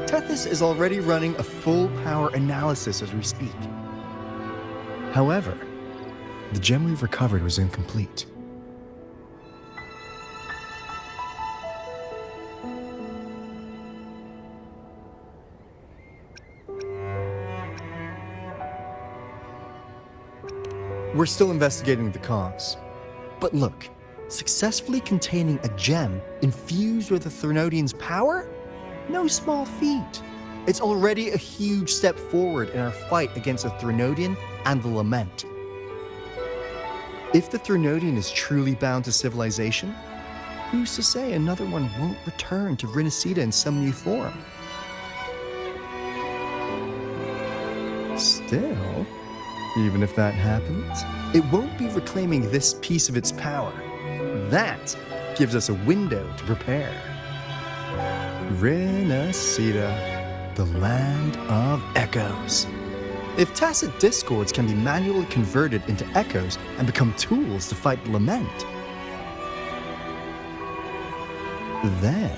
Tethys is already running a full power analysis as we speak. However, the gem we've recovered was incomplete. We're still investigating the cause. But look, successfully containing a gem infused with the Threnodian's power? No small feat. It's already a huge step forward in our fight against the Threnodian and the Lament. If the Threnodian is truly bound to civilization, who's to say another one won't return to Renacida in some new form? Still, even if that happens, it won't be reclaiming this piece of its power. That gives us a window to prepare. Renacida, the land of echoes. If tacit discords can be manually converted into echoes and become tools to fight the Lament, then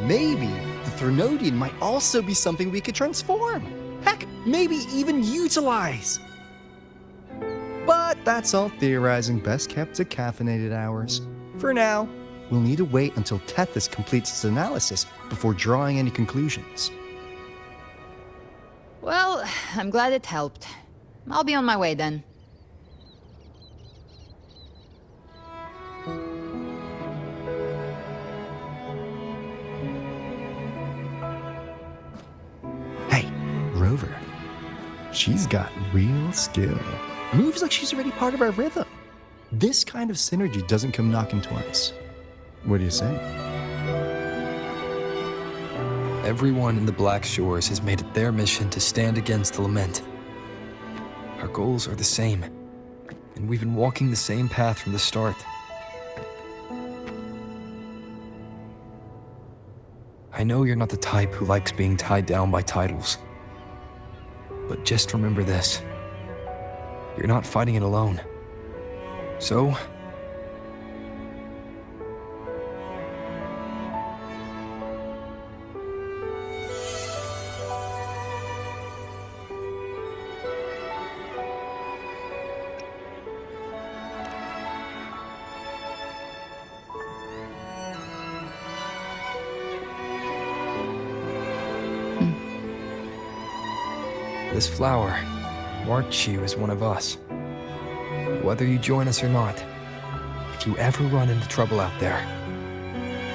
maybe the Threnodian might also be something we could transform. Heck, maybe even utilize. But that's all theorizing best kept to caffeinated hours. For now, we'll need to wait until Tethys completes its analysis before drawing any conclusions. Well, I'm glad it helped. I'll be on my way then. Hey, Rover. She's got real skill. Moves like she's already part of our rhythm. This kind of synergy doesn't come knocking twice. What do you say? Everyone in the Black Shores has made it their mission to stand against the Lament. Our goals are the same, and we've been walking the same path from the start. I know you're not the type who likes being tied down by titles, but just remember this. You're not fighting it alone. So, this flower marked you as one of us. Whether you join us or not, if you ever run into trouble out there,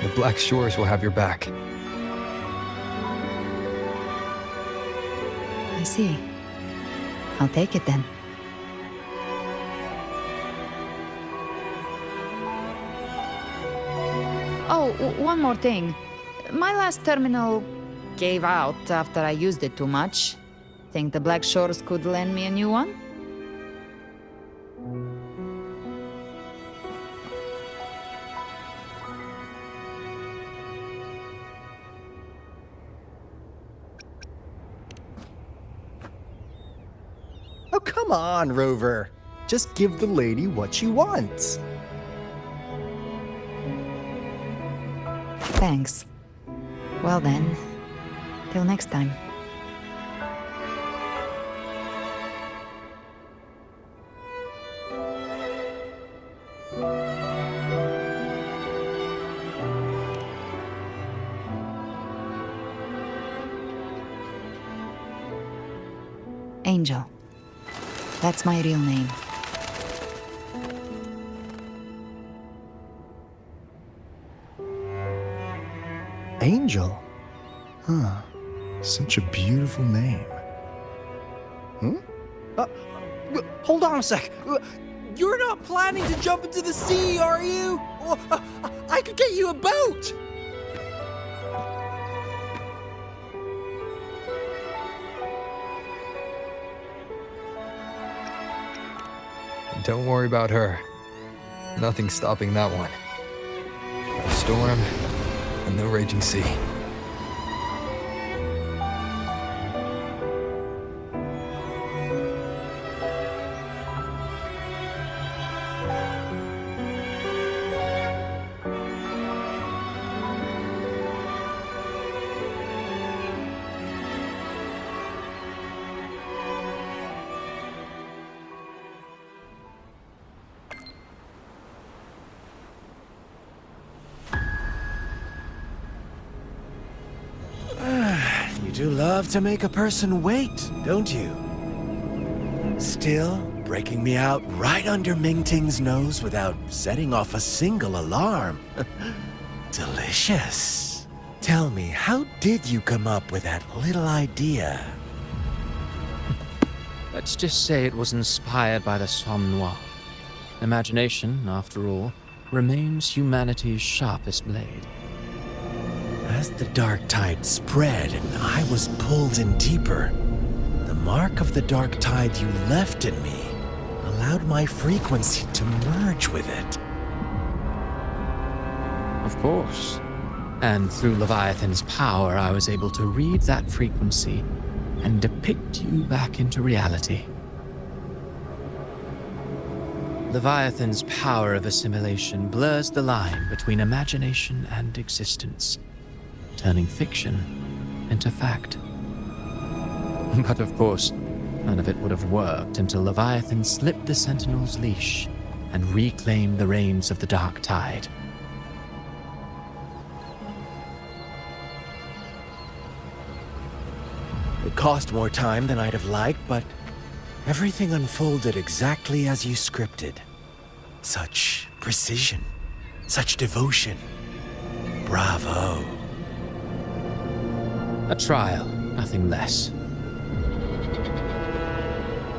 the Black Shores will have your back. I see. I'll take it then. Oh, one more thing. My last terminal gave out after I used it too much. Think the Black Shores could lend me a new one? Oh, come on, Rover. Just give the lady what she wants. Thanks. Well then, till next time. Angel. That's my real name. Angel? Huh. Such a beautiful name. Hold on a sec. You're not planning to jump into the sea, are you? I could get you a boat. Don't worry about her. Nothing's stopping that one. No storm and no raging sea. You do love to make a person wait, don't you? Still breaking me out right under Mingting's nose without setting off a single alarm. Delicious. Tell me, how did you come up with that little idea? Let's just say it was inspired by the Somme Noir. Imagination, after all, remains humanity's sharpest blade. As the dark tide spread and I was pulled in deeper, the mark of the dark tide you left in me allowed my frequency to merge with it. Of course. And through Leviathan's power, I was able to read that frequency and depict you back into reality. Leviathan's power of assimilation blurs the line between imagination and existence. turning fiction into fact. But of course, none of it would have worked until Leviathan slipped the Sentinel's leash and reclaimed the reins of the Dark Tide. It cost more time than I'd have liked, but everything unfolded exactly as you scripted. Such precision, such devotion. Bravo. A trial, nothing less.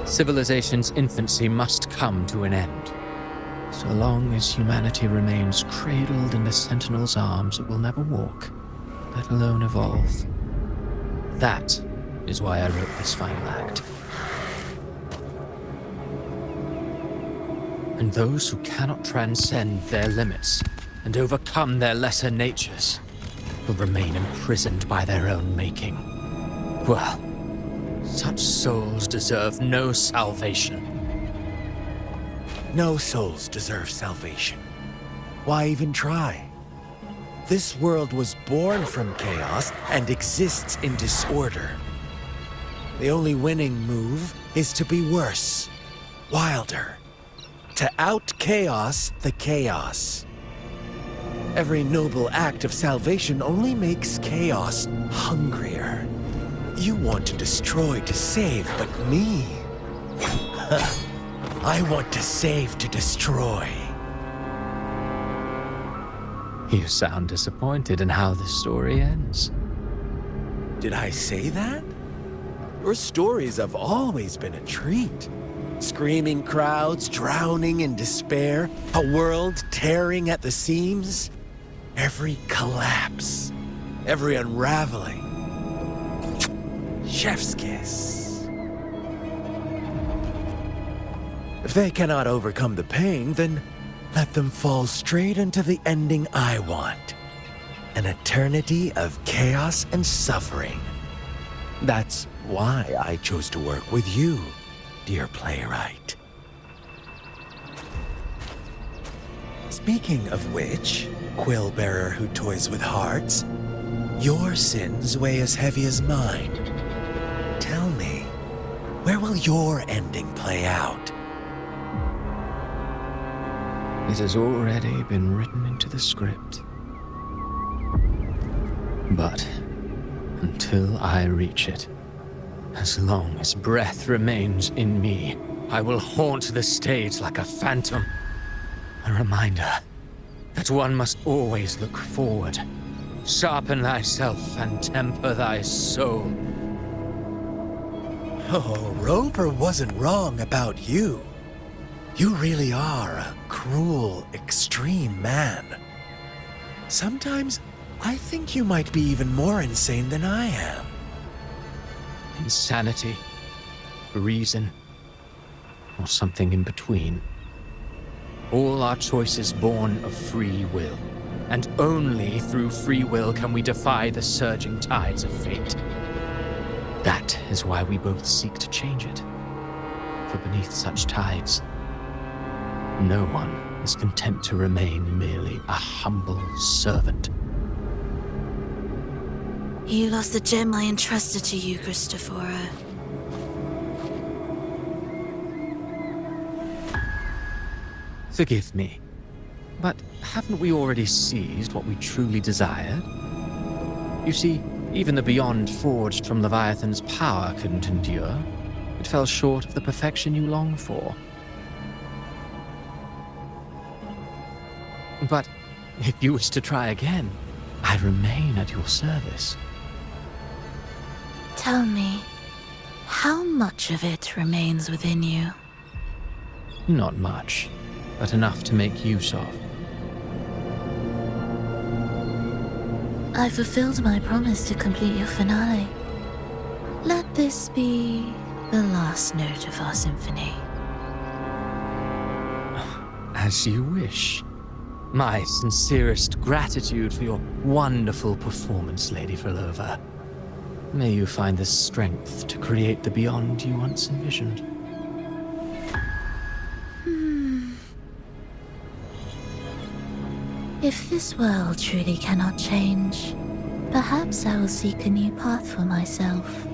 Civilization's infancy must come to an end. So long as humanity remains cradled in the Sentinel's arms, it will never walk, let alone evolve. That is why I wrote this final act. And those who cannot transcend their limits and overcome their lesser natures will remain imprisoned by their own making. Well, such souls deserve no salvation. No souls deserve salvation. Why even try? This world was born from chaos and exists in disorder. The only winning move is to be worse, wilder, to out-chaos the chaos. Every noble act of salvation only makes chaos hungrier. You want to destroy to save, but me? I want to save to destroy. You sound disappointed in how this story ends. Did I say that? Your stories have always been a treat. Screaming crowds drowning in despair, a world tearing at the seams. Every collapse, every unraveling. Chef's kiss. If they cannot overcome the pain, then let them fall straight into the ending I want. An eternity of chaos and suffering. That's why I chose to work with you, dear playwright. Speaking of which, quill bearer who toys with hearts, your sins weigh as heavy as mine. Tell me, where will your ending play out? It has already been written into the script. But until I reach it, as long as breath remains in me, I will haunt the stage like a phantom. A reminder that one must always look forward. Sharpen thyself and temper thy soul. Oh, Rover wasn't wrong about you. You really are a cruel, extreme man. Sometimes I think you might be even more insane than I am. Insanity, reason, or something in between. All our choices born of free will, and only through free will can we defy the surging tides of fate. That is why we both seek to change it. For beneath such tides, no one is content to remain merely a humble servant. You lost the gem I entrusted to you, Christophora. Forgive me, but haven't we already seized what we truly desired? You see, even the beyond forged from Leviathan's power couldn't endure. It fell short of the perfection you long for. But if you wish to try again, I remain at your service. Tell me, how much of it remains within you? Not much, but enough to make use of. I fulfilled my promise to complete your finale. Let this be the last note of our symphony. As you wish. My sincerest gratitude for your wonderful performance, Lady Frolova. May you find the strength to create the beyond you once envisioned. If this world truly cannot change, Perhaps I will seek a new path for myself.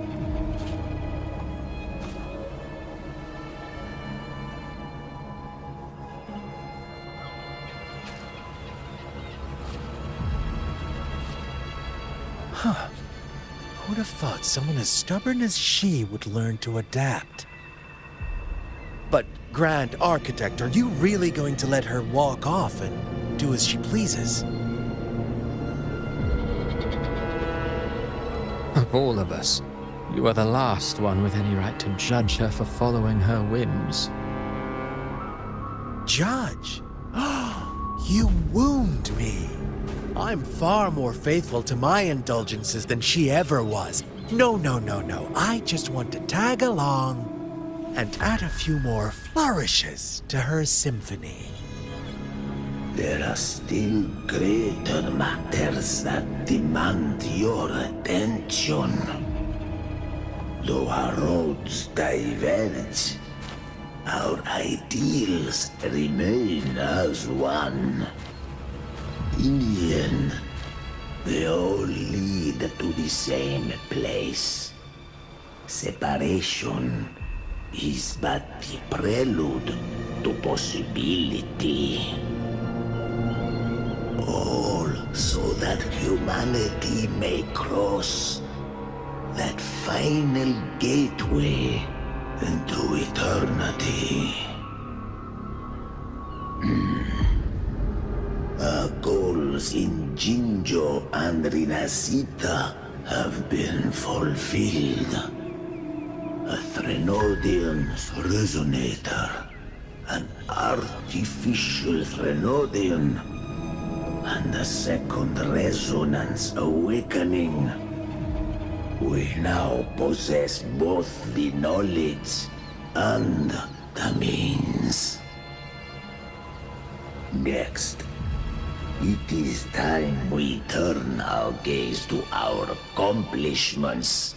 Huh. Who'd have thought someone as stubborn as she would learn to adapt? But, Grand Architect, are you really going to let her walk off and do as she pleases? Of all of us, you are the last one with any right to judge her for following her whims. Judge? You wound me. I'm far more faithful to my indulgences than she ever was. No. I just want to tag along and add a few more flourishes to her symphony. There are still greater matters that demand your attention. Though our roads diverge, our ideals remain as one. In the end, they all lead to the same place. Separation is but the prelude to possibility. All so that humanity may cross that final gateway into eternity. Our goals in Jinjo and Rinasita have been fulfilled. A Threnodian's resonator, an artificial Threnodian, and a second resonance awakening. We now possess both the knowledge and the means. Next, it is time we turn our gaze to our accomplishments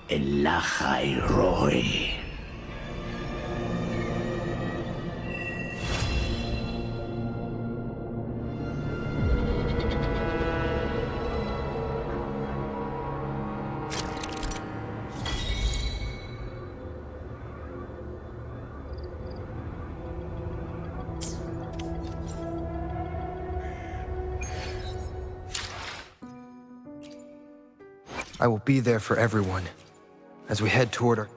in Lahai Roy. I will be there for everyone as we head toward our...